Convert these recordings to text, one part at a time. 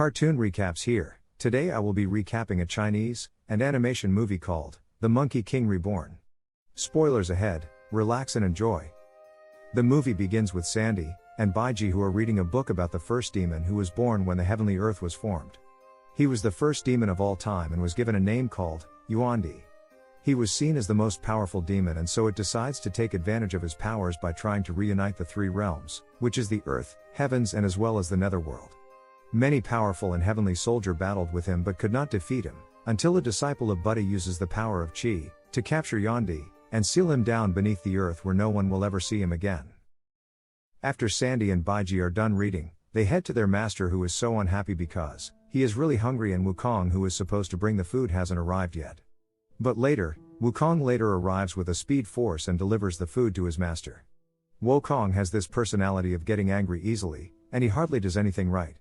Cartoon recaps here. Today I will be recapping a Chinese and animation movie called The Monkey King Reborn. Spoilers ahead, relax and enjoy. The movie begins with Sandy and Baiji who are reading a book about the first demon who was born when the heavenly earth was formed. He was the first demon of all time and was given a name called Yuandi. He was seen as the most powerful demon, and so it decides to take advantage of his powers by trying to reunite the three realms, which is the earth, heavens and as well as the netherworld. Many powerful and heavenly soldiers battled with him but could not defeat him, until a disciple of Buddha uses the power of Qi to capture Yuandi and seal him down beneath the earth where no one will ever see him again. After Sandy and Baiji are done reading, they head to their master who is so unhappy because he is really hungry and Wukong who is supposed to bring the food hasn't arrived yet. But later, Wukong arrives with a speed force and delivers the food to his master. Wukong has this personality of getting angry easily, and he hardly does anything right.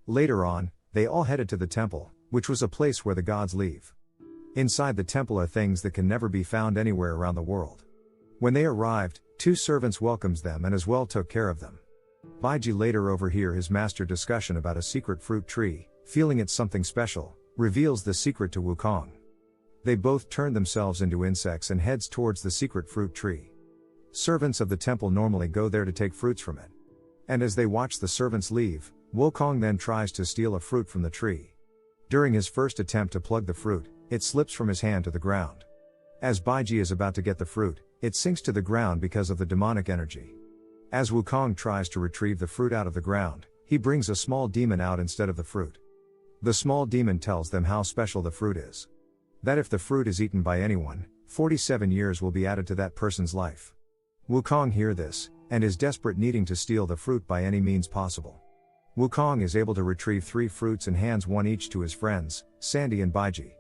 Later on, they all headed to the temple, which was a place where the gods live. Inside the temple are things that can never be found anywhere around the world. When they arrived, two servants welcomes them and as well took care of them. Baiji later overhear his master discussion about a secret fruit tree, feeling it's something special, reveals the secret to Wukong. They both turn themselves into insects and heads towards the secret fruit tree. Servants of the temple normally go there to take fruits from it. And as they watch the servants leave, Wukong then tries to steal a fruit from the tree. During his first attempt to plug the fruit, it slips from his hand to the ground. As Baiji is about to get the fruit, it sinks to the ground because of the demonic energy. As Wukong tries to retrieve the fruit out of the ground, he brings a small demon out instead of the fruit. The small demon tells them how special the fruit is. That if the fruit is eaten by anyone, 47 years will be added to that person's life. Wukong hears this, and is desperate needing to steal the fruit by any means possible. Wukong is able to retrieve 3 fruits and hands one each to his friends, Sandy and Baiji.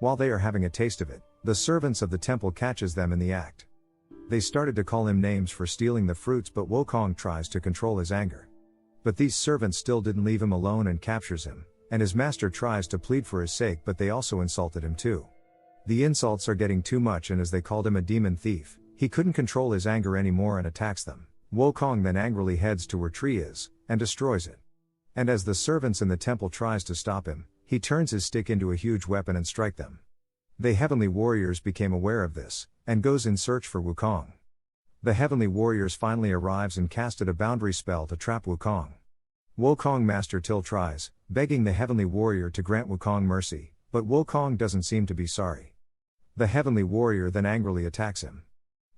While they are having a taste of it, the servants of the temple catches them in the act. They started to call him names for stealing the fruits, but Wukong tries to control his anger. But these servants still didn't leave him alone and captures him, and his master tries to plead for his sake, but they also insulted him too. The insults are getting too much, and as they called him a demon thief, he couldn't control his anger anymore and attacks them. Wukong then angrily heads to where tree is, and destroys it. And as the servants in the temple tries to stop him, he turns his stick into a huge weapon and strike them. The heavenly warriors became aware of this, and goes in search for Wukong. The heavenly warriors finally arrives and casted a boundary spell to trap Wukong. Wukong Master Till tries, begging the heavenly warrior to grant Wukong mercy, but Wukong doesn't seem to be sorry. The heavenly warrior then angrily attacks him.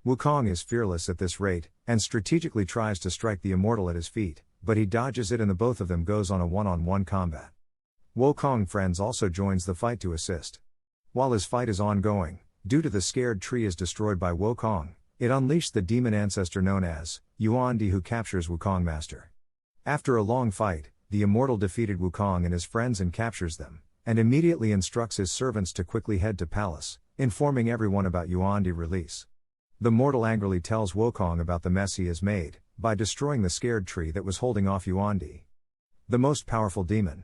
Wukong is fearless at this rate, and strategically tries to strike the immortal at his feet, but he dodges it and the both of them goes on a one-on-one combat. Wukong friends also joins the fight to assist. While his fight is ongoing, due to the scared tree is destroyed by Wukong, it unleashed the demon ancestor known as Yuandi who captures Wukong Master. After a long fight, the immortal defeated Wukong and his friends and captures them, and immediately instructs his servants to quickly head to palace, informing everyone about Yuandi release. The mortal angrily tells Wukong about the mess he has made, by destroying the scared tree that was holding off Yuandi, the most powerful demon.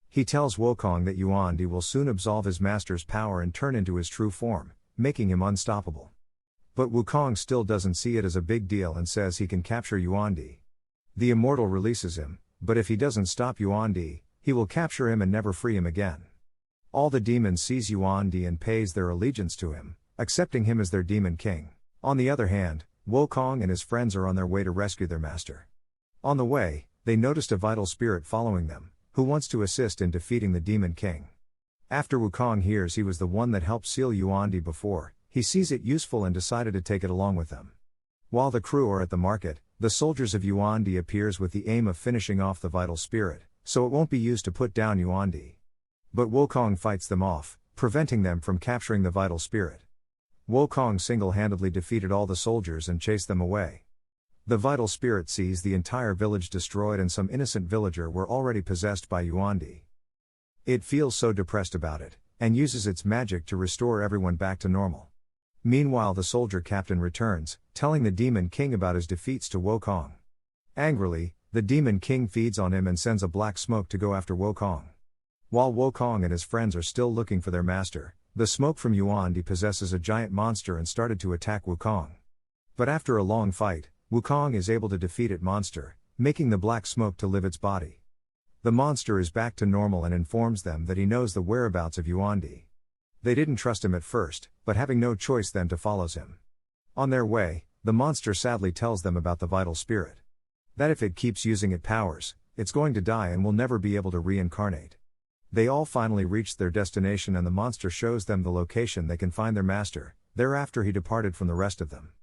He tells Wukong that Yuandi will soon absolve his master's power and turn into his true form, making him unstoppable. But Wukong still doesn't see it as a big deal and says he can capture Yuandi. The immortal releases him, but if he doesn't stop Yuandi, he will capture him and never free him again. All the demons seize Yuandi and pays their allegiance to him, accepting him as their demon king. On the other hand, Wukong and his friends are on their way to rescue their master. On the way, they noticed a vital spirit following them, who wants to assist in defeating the demon king. After Wukong hears he was the one that helped seal Yuandi before, he sees it useful and decided to take it along with them. While the crew are at the market, the soldiers of Yuandi appears with the aim of finishing off the vital spirit, so it won't be used to put down Yuandi. But Wukong fights them off, preventing them from capturing the vital spirit. Wukong single-handedly defeated all the soldiers and chased them away. The vital spirit sees the entire village destroyed and some innocent villager were already possessed by Yuandi. It feels so depressed about it, and uses its magic to restore everyone back to normal. Meanwhile the soldier captain returns, telling the demon king about his defeats to Wukong. Angrily, the demon king feeds on him and sends a black smoke to go after Wukong. While Wukong and his friends are still looking for their master, the smoke from Yuandi possesses a giant monster and started to attack Wukong. But after a long fight, Wukong is able to defeat it monster, making the black smoke to live its body. The monster is back to normal and informs them that he knows the whereabouts of Yuandi. They didn't trust him at first, but having no choice then to follows him. On their way, the monster sadly tells them about the vital spirit. That if it keeps using its powers, it's going to die and will never be able to reincarnate. They all finally reach their destination and the monster shows them the location they can find their master. Thereafter he departed from the rest of them.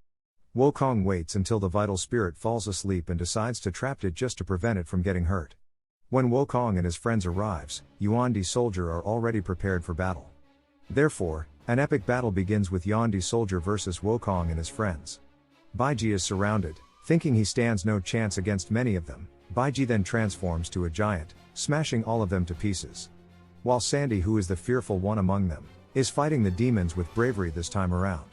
Wukong waits until the vital spirit falls asleep and decides to trap it just to prevent it from getting hurt. When Wukong and his friends arrives, Yuandi's soldier are already prepared for battle. Therefore, an epic battle begins with Yuandi's soldier versus Wukong and his friends. Baiji is surrounded, thinking he stands no chance against many of them. Baiji then transforms to a giant, smashing all of them to pieces. While Sandy, who is the fearful one among them, is fighting the demons with bravery this time around.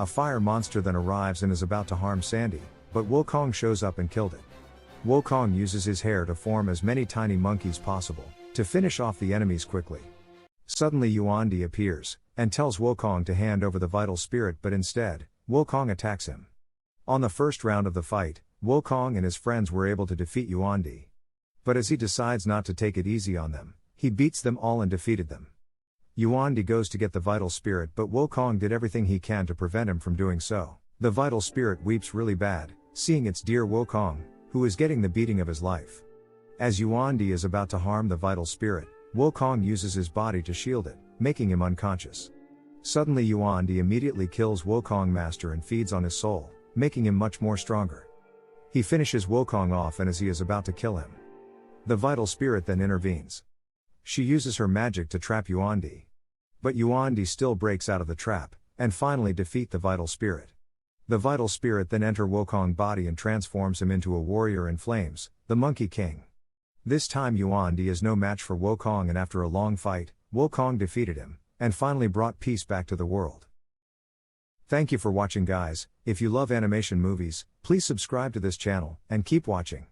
A fire monster then arrives and is about to harm Sandy, but Wukong shows up and killed it. Wukong uses his hair to form as many tiny monkeys possible, to finish off the enemies quickly. Suddenly Yuandi appears, and tells Wukong to hand over the vital spirit, but instead, Wukong attacks him. On the first round of the fight, Wukong and his friends were able to defeat Yuandi. But as he decides not to take it easy on them, he beats them all and defeated them. Yuandi goes to get the vital spirit, but Wukong did everything he can to prevent him from doing so. The vital spirit weeps really bad, seeing its dear Wukong, who is getting the beating of his life. As Yuandi is about to harm the vital spirit, Wukong uses his body to shield it, making him unconscious. Suddenly Yuandi immediately kills Wukong master and feeds on his soul, making him much more stronger. He finishes Wukong off, and as he is about to kill him, the vital spirit then intervenes. She uses her magic to trap Yuandi. But Yuandi still breaks out of the trap, and finally defeat the vital spirit. The vital spirit then enters Wukong's body and transforms him into a warrior in flames, the Monkey King. This time Yuandi is no match for Wukong, and after a long fight, Wukong defeated him, and finally brought peace back to the world. Thank you for watching, guys. If you love animation movies, please subscribe to this channel, and keep watching.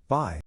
Bye.